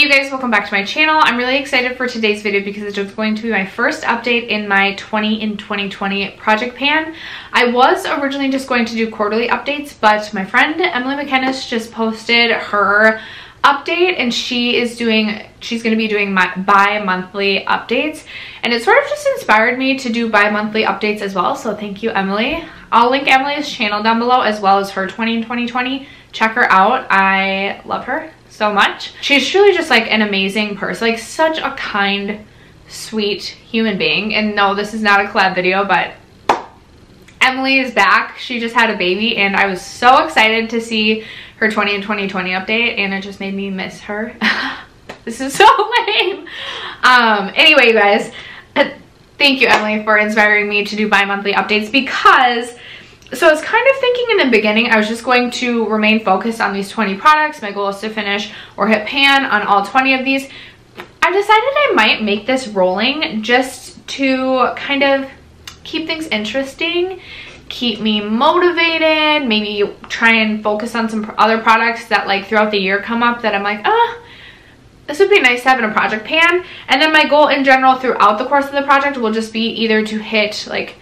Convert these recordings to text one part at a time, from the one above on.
you guys, welcome back to my channel. I'm really excited for today's video because it's just going to be my first update in my 20 in 2020 project pan. I was originally just going to do quarterly updates, but my friend Emily McKennis just posted her update and she's going to be doing my bi-monthly updates, and it sort of just inspired me to do bi-monthly updates as well, so thank you, Emily. I'll link Emily's channel down below as well as her 20 in 2020. Check her out. I love her so much. She's truly just like an amazing person, like such a kind, sweet human being. And no, this is not a collab video, but Emily is back. She just had a baby and I was so excited to see her 20 in 2020 update, and it just made me miss her. This is so lame. Anyway, you guys, thank you, Emily, for inspiring me to do bi-monthly updates, because so I was kind of thinking in the beginning I was just going to remain focused on these 20 products. My goal is to finish or hit pan on all 20 of these. I decided I might make this rolling just to kind of keep things interesting, keep me motivated, maybe try and focus on some other products that like throughout the year come up that I'm like, this would be nice to have in a project pan. And then my goal in general throughout the course of the project will just be either to hit like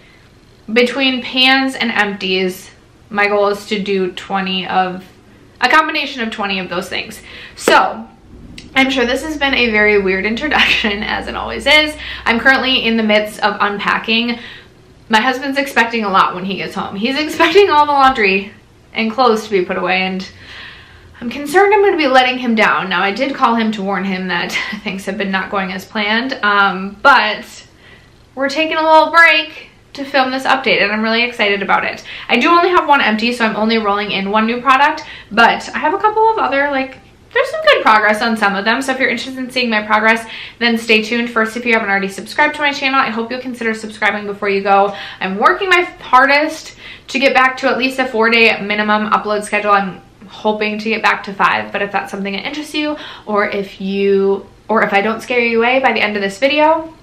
between pans and empties. My goal is to do a combination of 20 of those things. So I'm sure this has been a very weird introduction, as it always is. I'm currently in the midst of unpacking. My husband's expecting a lot when he gets home. He's expecting all the laundry and clothes to be put away, and I'm concerned I'm going to be letting him down. Now, I did call him to warn him that things have been not going as planned, but we're taking a little break to film this update, and I'm really excited about it. I do only have one empty, so I'm only rolling in one new product, but I have a couple of other, like, there's some good progress on some of them, so if you're interested in seeing my progress, then stay tuned. First, if you haven't already subscribed to my channel, I hope you'll consider subscribing before you go. I'm working my hardest to get back to at least a 4-day minimum upload schedule. I'm hoping to get back to 5, but if that's something that interests you, or if I don't scare you away by the end of this video,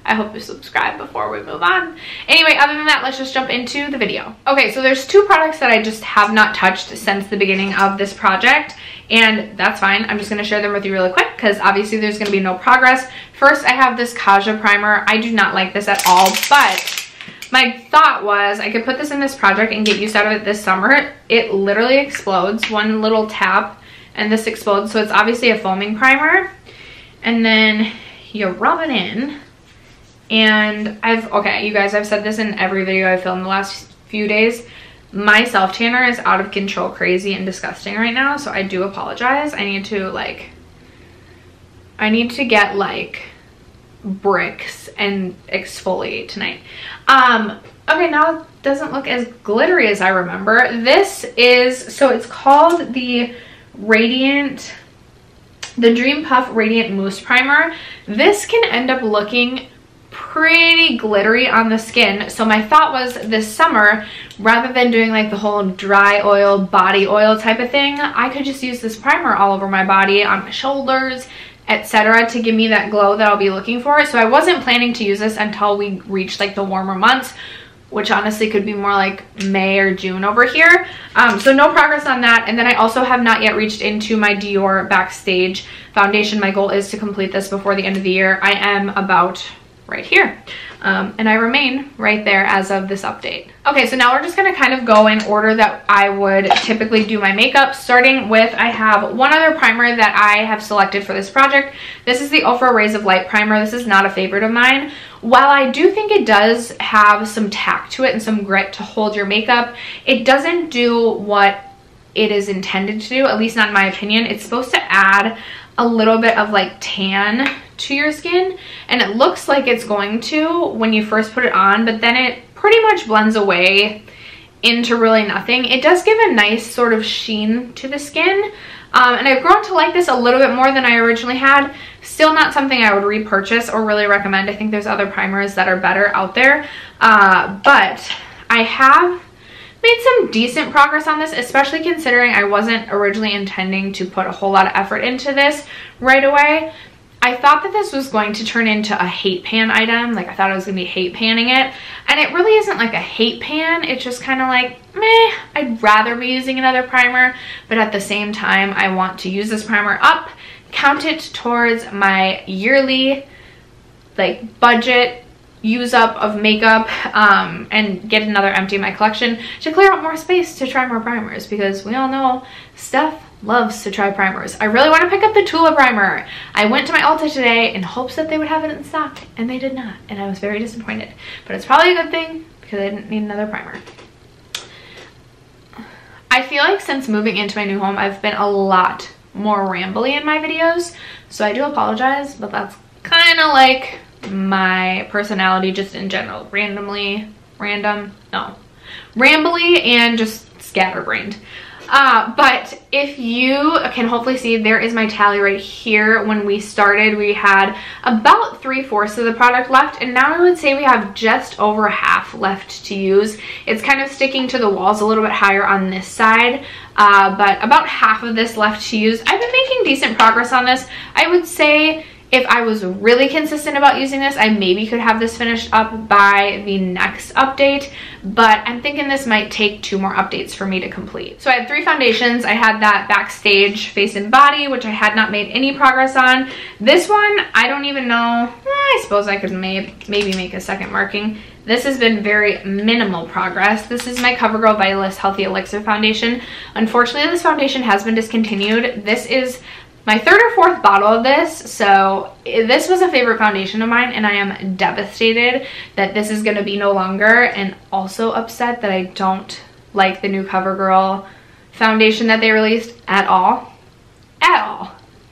I hope you subscribe before we move on. Anyway, other than that, let's just jump into the video. Okay, so there's 2 products that I just have not touched since the beginning of this project, and that's fine. I'm just going to share them with you really quick because obviously there's going to be no progress. First, I have this Kaja primer. I do not like this at all, but my thought was I could put this in this project and get use out of it this summer. It literally explodes. One little tap and this explodes, so it's obviously a foaming primer. And then you rub it in. And okay, you guys, I've said this in every video I've filmed the last few days. My self tanner is out of control, crazy, and disgusting right now, so I do apologize. I need to get like bricks and exfoliate tonight. Okay, now it doesn't look as glittery as I remember. This is, so it's called the Dream Puff Radiant Mousse Primer. This can end up looking pretty glittery on the skin, so my thought was this summer, rather than doing like the whole dry oil body oil type of thing, I could just use this primer all over my body, on my shoulders, etc., to give me that glow that I'll be looking for. So I wasn't planning to use this until we reach like the warmer months, which honestly could be more like May or June over here. So no progress on that. And then I also have not yet reached into my Dior Backstage foundation. My goal is to complete this before the end of the year. I am about right here, and I remain right there as of this update. Okay, so now we're just gonna kind of go in order that I would typically do my makeup, starting with, I have one other primer that I have selected for this project. This is the Ofra Rays of Light primer. This is not a favorite of mine. While I do think it does have some tact to it and some grit to hold your makeup, it doesn't do what it is intended to do, at least not in my opinion. It's supposed to add a little bit of like tan to your skin, and it looks like it's going to when you first put it on, but then it pretty much blends away into really nothing. It does give a nice sort of sheen to the skin, and I've grown to like this a little bit more than I originally had. Still not something I would repurchase or really recommend. I think there's other primers that are better out there, but I have made some decent progress on this, especially considering I wasn't originally intending to put a whole lot of effort into this right away. I thought that this was going to turn into a hate pan item. Like, I thought I was going to be hate panning it. And it really isn't like a hate pan. It's just kind of like, meh, I'd rather be using another primer. But at the same time, I want to use this primer up, count it towards my yearly like budget use up of makeup, and get another empty in my collection to clear out more space to try more primers, because we all know Steph loves to try primers. I really want to pick up the Tula primer. I went to my Ulta today in hopes that they would have it in stock, and they did not, and I was very disappointed, but it's probably a good thing because I didn't need another primer. I feel like since moving into my new home, I've been a lot more rambly in my videos, so I do apologize, but that's kind of like my personality just in general. Rambly and just scatterbrained. But if you can hopefully see, there is my tally right here. When we started, we had about 3/4 of the product left, and now I would say we have just over half left to use. It's kind of sticking to the walls a little bit higher on this side, but about half of this left to use. I've been making decent progress on this. I would say if I was really consistent about using this, I maybe could have this finished up by the next update, but I'm thinking this might take 2 more updates for me to complete. So I had 3 foundations. I had that Backstage Face and Body, which I had not made any progress on. This one, I don't even know. I suppose I could maybe make a second marking. This has been very minimal progress. This is my Covergirl Vitalist Healthy Elixir foundation. Unfortunately, this foundation has been discontinued. This is my 3rd or 4th bottle of this, so this was a favorite foundation of mine, and I am devastated that this is going to be no longer, and also upset that I don't like the new Covergirl foundation that they released at all.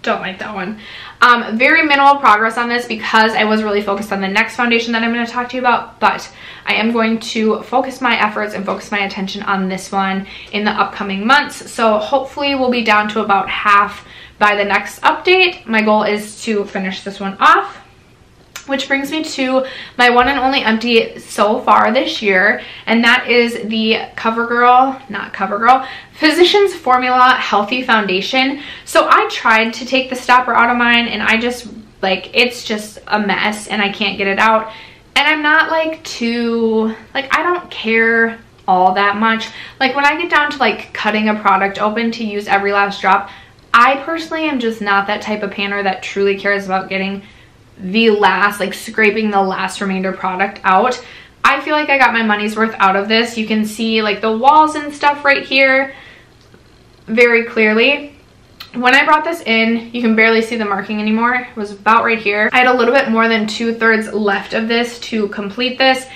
Don't like that one. Very minimal progress on this because I was really focused on the next foundation that I'm going to talk to you about, but I am going to focus my efforts and focus my attention on this one in the upcoming months. So hopefully we'll be down to about half by the next update. My goal is to finish this one off, which brings me to my one and only empty so far this year, and that is the Physicians Formula Healthy Foundation. So I tried to take the stopper out of mine, and I just, like, it's just a mess, and I can't get it out. And I'm not, like, I don't care all that much. Like, when I get down to, like, cutting a product open to use every last drop, I personally am just not that type of panner that truly cares about getting the last, like, scraping the last remainder product out. I feel like I got my money's worth out of this. You can see, like, the walls and stuff right here very clearly. When I brought this in, you can barely see the marking anymore. It was about right here. I had a little bit more than 2/3 left of this to complete this.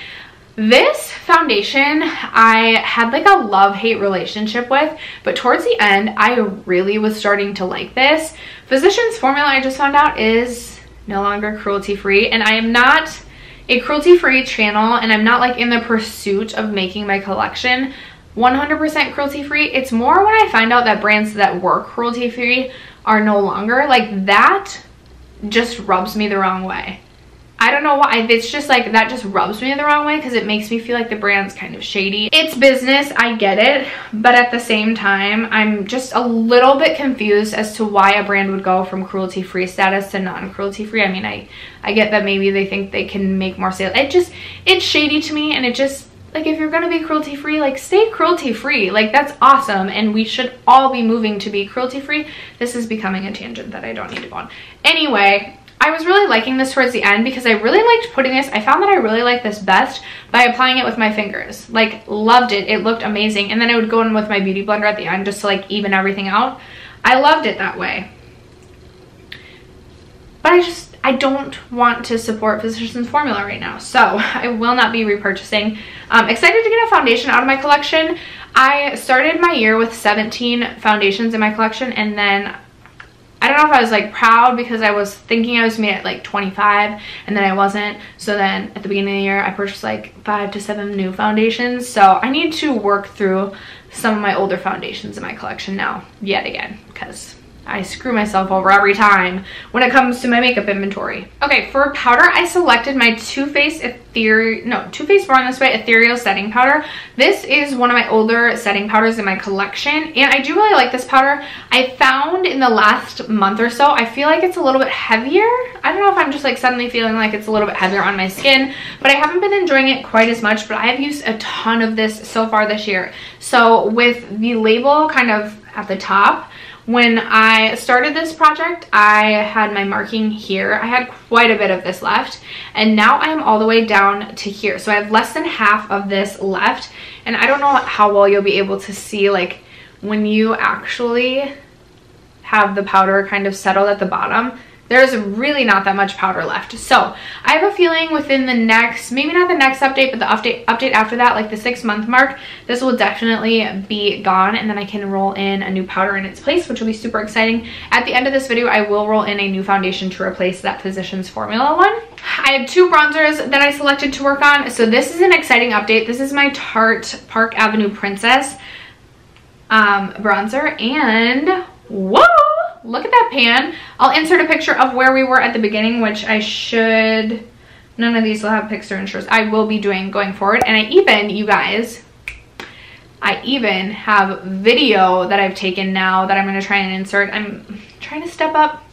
This foundation I had like a love-hate relationship with, but towards the end I really was starting to like this. Physicians Formula, I just found out, is no longer cruelty-free, and I am not a cruelty-free channel, and I'm not like in the pursuit of making my collection 100% cruelty-free. It's more when I find out that brands that were cruelty-free are no longer, like, that just rubs me the wrong way. I don't know why. It's just like, that just rubs me the wrong way because it makes me feel like the brand's kind of shady. It's business, I get it, but at the same time, I'm just a little bit confused as to why a brand would go from cruelty-free status to non-cruelty-free. I mean, I get that maybe they think they can make more sales. It's shady to me, and it just, like, if you're gonna be cruelty-free, like, stay cruelty-free. Like, that's awesome, and we should all be moving to be cruelty-free. This is becoming a tangent that I don't need to go on. Anyway, I was really liking this towards the end because I really liked putting this. I found that I really liked this best by applying it with my fingers. Like, loved it. It looked amazing. And then I would go in with my beauty blender at the end just to, like, even everything out. I loved it that way. But I don't want to support Physicians Formula right now, so I will not be repurchasing. Excited to get a foundation out of my collection. I started my year with 17 foundations in my collection, and then I don't know if I was, like, proud because I was thinking I was made at like 25, and then I wasn't. So then at the beginning of the year I purchased like 5 to 7 new foundations. So I need to work through some of my older foundations in my collection now yet again, because I screw myself over every time when it comes to my makeup inventory. Okay, for powder, I selected my Too Faced Born This Way Ethereal Setting Powder. This is one of my older setting powders in my collection, and I do really like this powder. I found in the last month or so, I feel like it's a little bit heavier. I don't know if I'm just, like, suddenly feeling like it's a little bit heavier on my skin, but I haven't been enjoying it quite as much, but I have used a ton of this so far this year. So with the label kind of at the top, When I started this project, I had my marking here. I had quite a bit of this left, and now I am all the way down to here. So I have less than half of this left, and I don't know how well you'll be able to see like when you actually have the powder kind of settled at the bottom. There's really not that much powder left. So I have a feeling within the next, maybe not the next update, but the update after that, like the 6-month mark, this will definitely be gone, and then I can roll in a new powder in its place, which will be super exciting. At the end of this video, I will roll in a new foundation to replace that Physicians Formula one. I had 2 bronzers that I selected to work on. So this is an exciting update. This is my Tarte Park Avenue Princess bronzer, and whoa! Look at that pan. I'll insert a picture of where we were at the beginning, which I should, none of these will have pictures. I will be doing going forward. And I even, you guys, I even have video that I've taken now that I'm going to try and insert. I'm trying to step up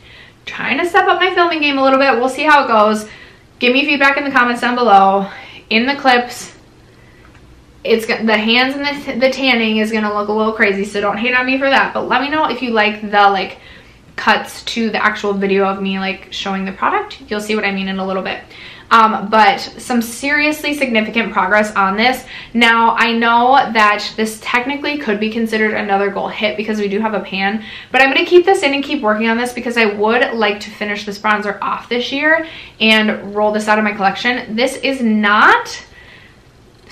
my filming game a little bit. We'll see how it goes. Give me feedback in the comments down below. In the clips, it's the hands and the tanning is going to look a little crazy, so don't hate on me for that. But let me know if you like the like cuts to the actual video of me like showing the product. You'll see what I mean in a little bit. But some seriously significant progress on this. Now I know that this technically could be considered another goal hit because we do have a pan, but I'm going to keep this in and keep working on this because I would like to finish this bronzer off this year and roll this out of my collection. This is not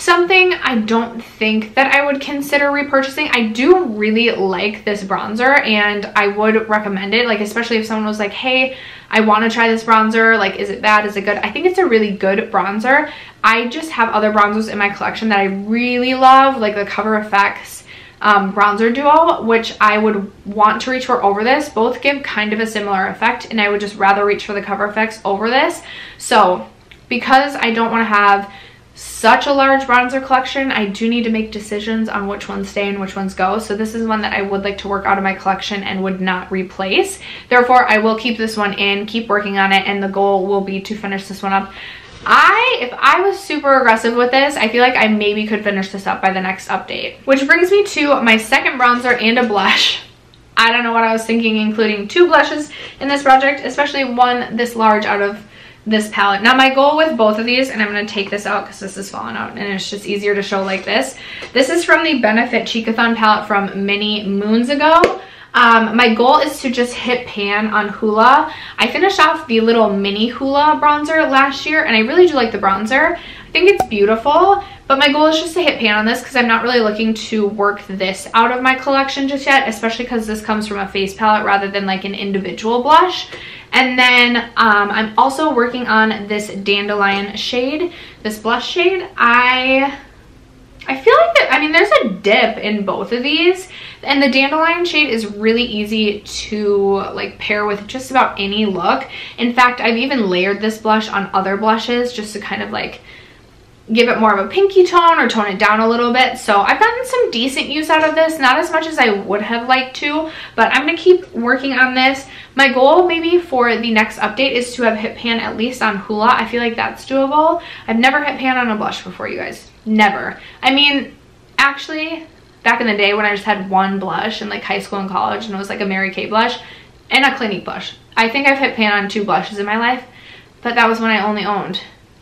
something I don't think that I would consider repurchasing. I do really like this bronzer and I would recommend it, like especially if someone was like, hey, I want to try this bronzer, like is it bad, is it good? I think it's a really good bronzer. I just have other bronzers in my collection that I really love, like the Cover FX bronzer duo, which I would want to reach for over this. Both give kind of a similar effect, and I would just rather reach for the Cover FX over this. So because I don't want to have such a large bronzer collection, I do need to make decisions on which ones stay and which ones go. So this is one that I would like to work out of my collection and would not replace. Therefore, I will keep this one in, keep working on it, and the goal will be to finish this one up. If I was super aggressive with this, I feel like I maybe could finish this up by the next update. Which brings me to my second bronzer and a blush. I don't know what I was thinking, including 2 blushes in this project, especially one this large out of this palette. Now my goal with both of these, and I'm going to take this out because this is falling out and it's just easier to show like this. This is from the Benefit Cheekathon palette from many moons ago. My goal is to just hit pan on Hoola. I finished off the little mini Hoola bronzer last year and I really do like the bronzer. I think it's beautiful, but my goal is just to hit pan on this because I'm not really looking to work this out of my collection just yet, especially because this comes from a face palette rather than like an individual blush. And then I'm also working on this Dandelion shade, this blush shade. I feel like that, I mean, there's a dip in both of these, and the Dandelion shade is really easy to like pair with just about any look. In fact, I've even layered this blush on other blushes just to kind of like give it more of a pinky tone or tone it down a little bit. So I've gotten some decent use out of this, not as much as I would have liked to, but I'm going to keep working on this. My goal maybe for the next update is to have hit pan at least on Hoola. I feel like that's doable. I've never hit pan on a blush before, you guys. Never. I mean, actually, back in the day when I just had one blush in like high school and college, and it was like a Mary Kay blush and a Clinique blush. I think I've hit pan on 2 blushes in my life, but that was when I only owned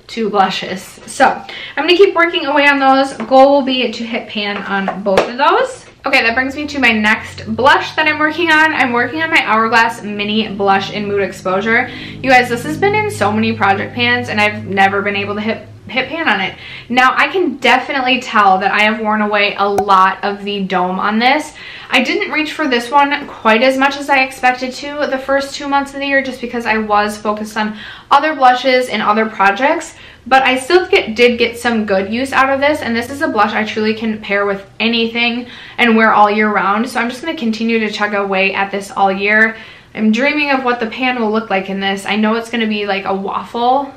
2 blushes. So I'm going to keep working away on those. Goal will be to hit pan on both of those. Okay, that brings me to my next blush that I'm working on. I'm working on my Hourglass Mini Blush in Mood Exposure. You guys, this has been in so many project pans and I've never been able to hit pan on it. Now I can definitely tell that I have worn away a lot of the dome on this. I didn't reach for this one quite as much as I expected to the first 2 months of the year just because I was focused on other blushes and other projects, but I still did get some good use out of this, and this is a blush I truly can pair with anything and wear all year round. So I'm just going to continue to chug away at this all year. I'm dreaming of what the pan will look like in this. I know it's going to be like a waffle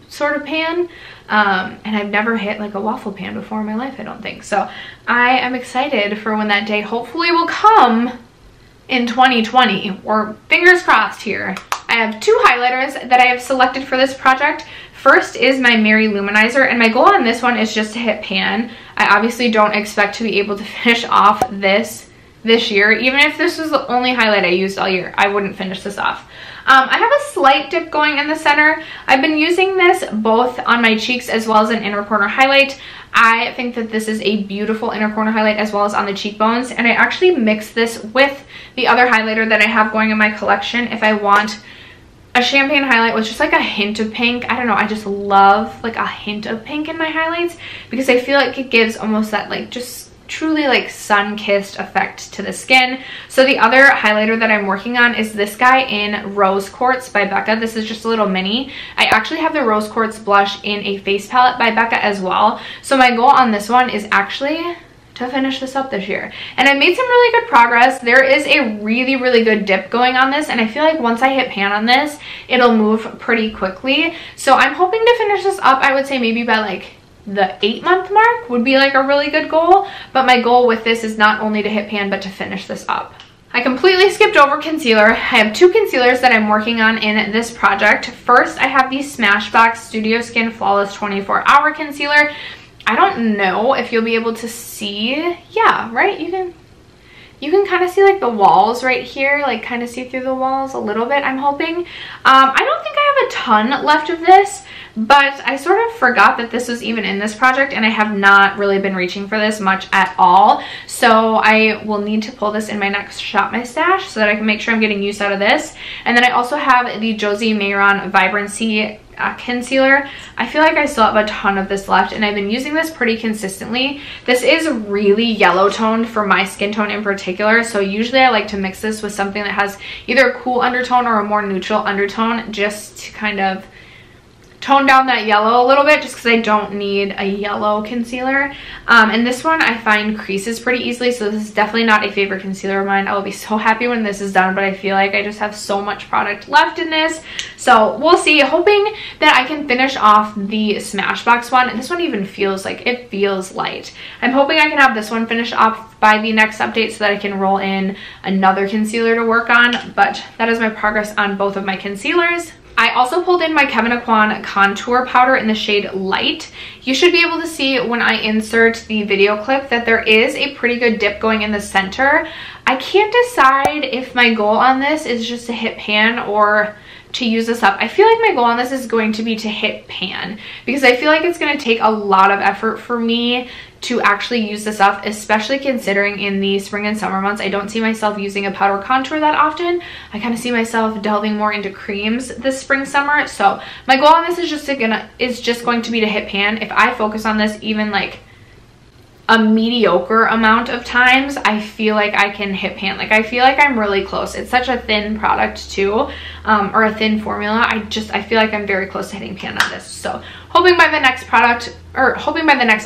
sort of pan, and I've never hit like a waffle pan before in my life, I don't think. So I am excited for when that day hopefully will come in 2020, or fingers crossed here. I have 2 highlighters that I have selected for this project. First is my Mary Luminizer, and my goal on this one is just to hit pan. I obviously don't expect to be able to finish off this this year. Even if this was the only highlight I used all year, I wouldn't finish this off. I have a slight dip going in the center. I've been using this both on my cheeks as well as an inner corner highlight. I think that this is a beautiful inner corner highlight as well as on the cheekbones, and I actually mix this with the other highlighter that I have going in my collection if I want a champagne highlight with just like a hint of pink. I don't know, I just love like a hint of pink in my highlights because I feel like it gives almost that like just truly like sun-kissed effect to the skin. So the other highlighter that I'm working on is this guy in Rose Quartz by Becca. This is just a little mini. I actually have the Rose Quartz blush in a face palette by Becca as well. So my goal on this one is actually to finish this up this year, and I made some really good progress. There is a really good dip going on this, and I feel like once I hit pan on this, it'll move pretty quickly. So I'm hoping to finish this up, I would say maybe by like the 8-month mark would be like a really good goal. But my goal with this is not only to hit pan but to finish this up. I completely skipped over concealer. I have 2 concealers that I'm working on in this project. First, I have the Smashbox Studio Skin Flawless 24-Hour Concealer. I don't know if you'll be able to see. Yeah, right? You can kind of see like the walls right here, like kind of see through the walls a little bit, I'm hoping. I don't think I have a ton left of this, but I sort of forgot that this was even in this project, and I have not really been reaching for this much at all. So I will need to pull this in my next Shop My Stash so that I can make sure I'm getting use out of this. And then I also have the Josie Mayeron Vibrancy concealer. I feel like I still have a ton of this left, and I've been using this pretty consistently. This is really yellow toned for my skin tone in particular, so usually I like to mix this with something that has either a cool undertone or a more neutral undertone, just to kind of tone down that yellow a little bit, just because I don't need a yellow concealer. And this one I find creases pretty easily, so this is definitely not a favorite concealer of mine. I will be so happy when this is done, but I feel like I just have so much product left in this. So we'll see. Hoping that I can finish off the Smashbox one. And this one even feels like, it feels light. I'm hoping I can have this one finished off by the next update so that I can roll in another concealer to work on. But that is my progress on both of my concealers. I also pulled in my Kevyn Aucoin contour powder in the shade Light. You should be able to see when I insert the video clip that there is a pretty good dip going in the center. I can't decide if my goal on this is just to hit pan or to use this up. I feel like my goal on this is going to be to hit pan, because I feel like it's going to take a lot of effort for me to actually use this up, especially considering in the spring and summer months I don't see myself using a powder contour that often. I kind of see myself delving more into creams this spring summer. So my goal on this is just going to be to hit pan. If I focus on this even like a mediocre amount of times, I feel like I can hit pan. Like I feel like I'm really close. It's such a thin product too, or a thin formula. I feel like I'm very close to hitting pan on this. So hoping by the next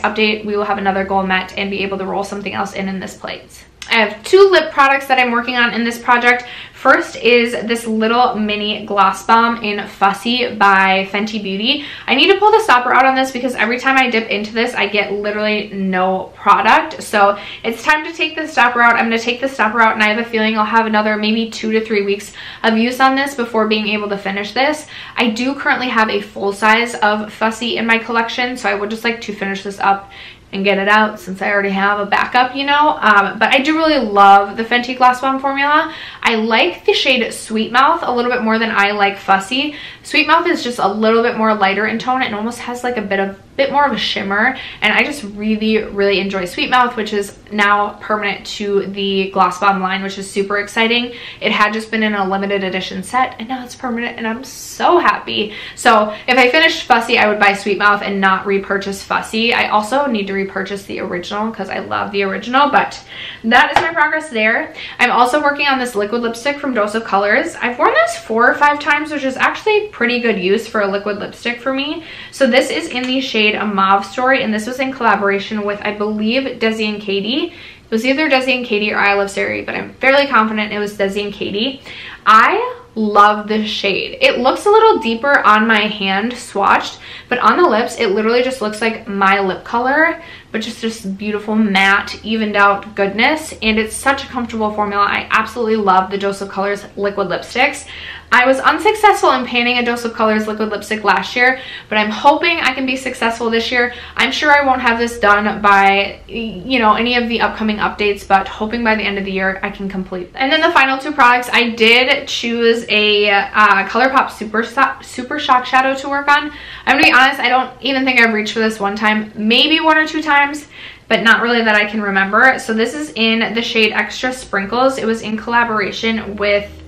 update we will have another goal met and be able to roll something else in this plate. I have 2 lip products that I'm working on in this project. First is this little mini gloss bomb in Fussy by Fenty Beauty. I need to pull the stopper out on this because every time I dip into this, I get literally no product. So it's time to take the stopper out. I'm going to take the stopper out, and I have a feeling I'll have another maybe 2 to 3 weeks of use on this before being able to finish this. I do currently have a full size of Fussy in my collection, so I would just like to finish this up and get it out since I already have a backup, you know. But I do really love the Fenty Gloss Bomb formula. I like the shade Sweet Mouth a little bit more than I like Fussy. Sweet Mouth is just a little bit more lighter in tone and almost has like a bit more of a shimmer, and I just really enjoy Sweet Mouth, which is now permanent to the Gloss Bomb line, which is super exciting. It had just been in a limited edition set, and now it's permanent, and I'm so happy. So if I finished Fussy, I would buy Sweet Mouth and not repurchase Fussy. I also need to repurchase the original because I love the original, but that is my progress there. I'm also working on this liquid lipstick from Dose of Colors. I've worn this 4 or 5 times, which is actually pretty good use for a liquid lipstick for me. So this is in the shade A Mauve Story, and this was in collaboration with, I believe, Desi and Katie. It was either Desi and Katie or I Love Sari, but I'm fairly confident it was Desi and Katie. I love this shade. It looks a little deeper on my hand swatched, but on the lips it literally just looks like my lip color, but just this beautiful matte, evened out goodness. And it's such a comfortable formula. I absolutely love the Dose of Colors liquid lipsticks. I was unsuccessful in panning a Dose of Colors liquid lipstick last year, but I'm hoping I can be successful this year. I'm sure I won't have this done by, you know, any of the upcoming updates, but hoping by the end of the year I can complete. And then the final two products, I did choose a Colourpop Supershock shadow to work on. I'm gonna be honest, I don't even think I've reached for this one time, maybe 1 or 2 times, but not really that I can remember. So this is in the shade Extra Sprinkles. It was in collaboration with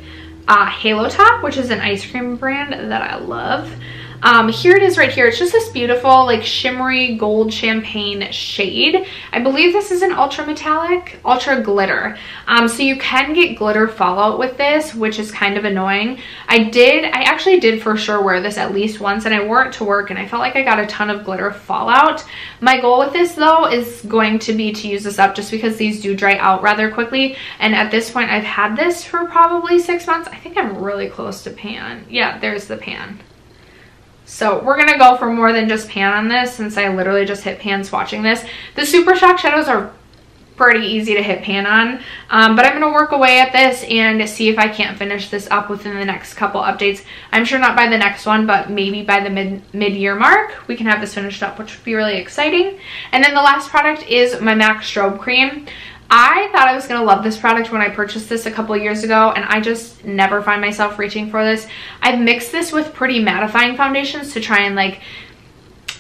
Halo Top, which is an ice cream brand that I love. Here it is right here. It's just this beautiful like shimmery gold champagne shade. I believe this is an ultra metallic, ultra glitter. So you can get glitter fallout with this, which is kind of annoying. I actually did for sure wear this at least once, and I wore it to work and I felt like I got a ton of glitter fallout. My goal with this though is going to be to use this up just because these do dry out rather quickly. And at this point I've had this for probably 6 months. I think I'm really close to pan. Yeah, there's the pan. So we're gonna go for more than just pan on this since I literally just hit pan swatching this. The Supershock shadows are pretty easy to hit pan on, but I'm gonna work away at this and see if I can't finish this up within the next couple updates. I'm sure not by the next one, but maybe by the mid-year mark we can have this finished up, which would be really exciting. And then the last product is my MAC Strobe Cream. I thought I was going to love this product when I purchased this a couple years ago, and I just never find myself reaching for this. I've mixed this with pretty mattifying foundations to try and like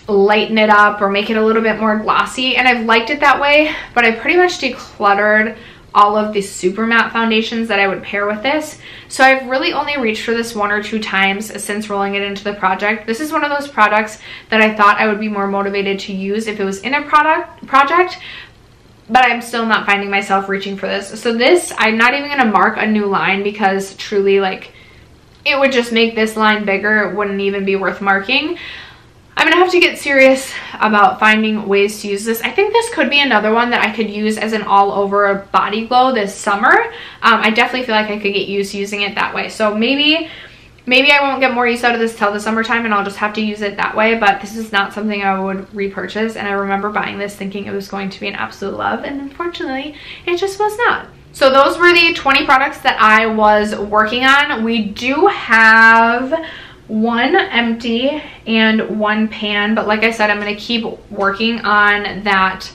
lighten it up or make it a little bit more glossy, and I've liked it that way, but I pretty much decluttered all of the super matte foundations that I would pair with this. So I've really only reached for this 1 or 2 times since rolling it into the project. This is one of those products that I thought I would be more motivated to use if it was in a project, but I'm still not finding myself reaching for this. So this, I'm not even gonna mark a new line because truly like it would just make this line bigger. It wouldn't even be worth marking. I'm gonna have to get serious about finding ways to use this. I think this could be another one that I could use as an all over body glow this summer. I definitely feel like I could get used to using it that way. So maybe I won't get more use out of this till the summertime and I'll just have to use it that way, but this is not something I would repurchase. And I remember buying this thinking it was going to be an absolute love, and unfortunately it just was not. So those were the 20 products that I was working on. We do have 1 empty and 1 pan, but like I said, I'm going to keep working on that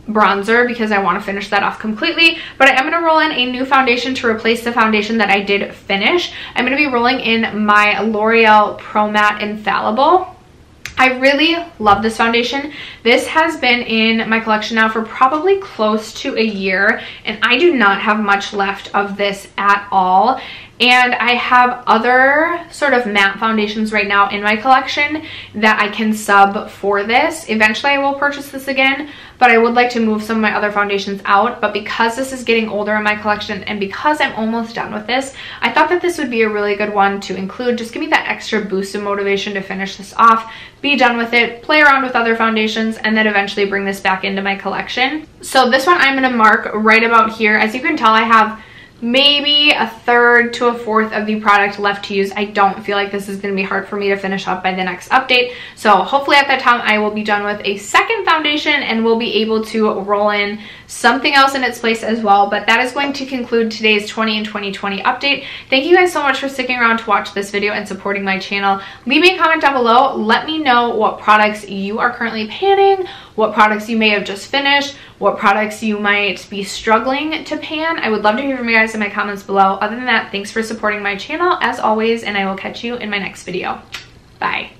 bronzer because I want to finish that off completely. But I am going to roll in a new foundation to replace the foundation that I did finish. I'm going to be rolling in my L'Oreal Pro Matte Infallible. I really love this foundation. This has been in my collection now for probably close to a year, and I do not have much left of this at all. And I have other sort of matte foundations right now in my collection that I can sub for this. Eventually I will purchase this again, but I would like to move some of my other foundations out. But because this is getting older in my collection and because I'm almost done with this, I thought that this would be a really good one to include. Just give me that extra boost of motivation to finish this off, be done with it, play around with other foundations, and then eventually bring this back into my collection. So this one I'm going to mark right about here. As you can tell, I have maybe 1/3 to 1/4 of the product left to use. I don't feel like this is going to be hard for me to finish up by the next update. So hopefully at that time I will be done with a second foundation and we'll be able to roll in something else in its place as well. But that is going to conclude today's 20 in 2020 update. Thank you guys so much for sticking around to watch this video and supporting my channel. Leave me a comment down below. Let me know what products you are currently panning, what products you may have just finished, what products you might be struggling to pan. I would love to hear from you guys in my comments below. Other than that, thanks for supporting my channel as always, and I will catch you in my next video. Bye.